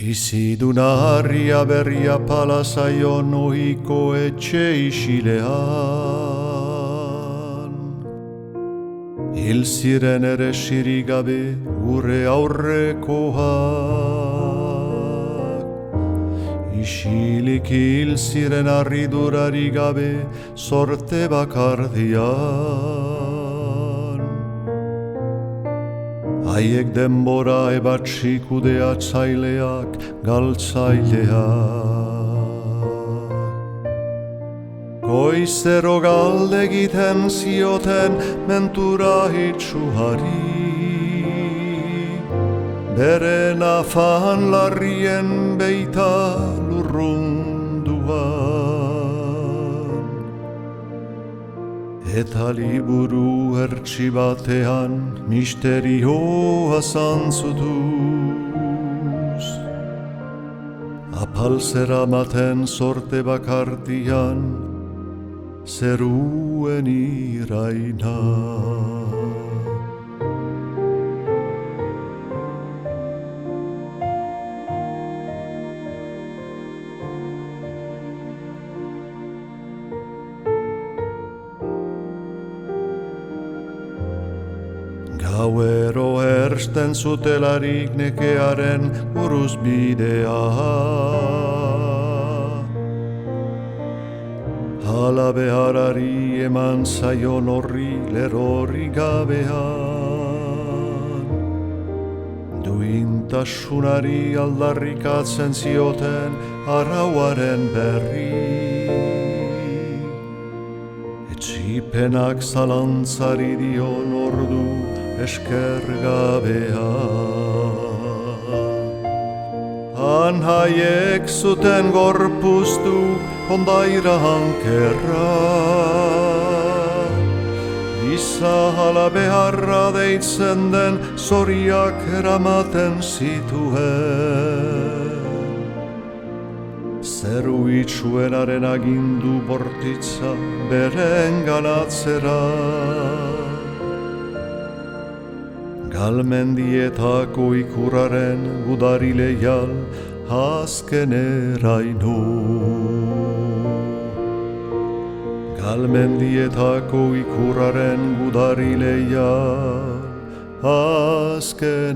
Biziduna harria berria palazaion ohiko etxe isilean. Hil ziren ere sirigabe gure aurrekoak. Isilik hil ziren harridurari gabe sorte bakardian. Haiek denbora ebatsi kudeatzaileak galtzaileak. Goizero galde egiten zioten mentura hitsuari. Beren afan larrien beita lurrunduan. Eta liburu hertsi batean misterioa zantzutuz. Apal zeramaten sorte bakartian zeruen iraina. Gauero ersten zutelarik nekearen buruz bidea. Hala beharari eman zaion horri lerori gabean. Duintasunari aldarrikatzen zioten arauaren berri. Etxipenak zalantzari dion ordu esker gabea. Han haiek zuten gorpuztu kondaira hankerra. Giza hala beharra deitzen den zoriak eramaten zituen. Zeru itxuenaren agindu bortitza beren ganatzera. Galmendietako ikurraren gudari leial azkeneraino. Galmendietako ikurraren gudari leial azkeneraino.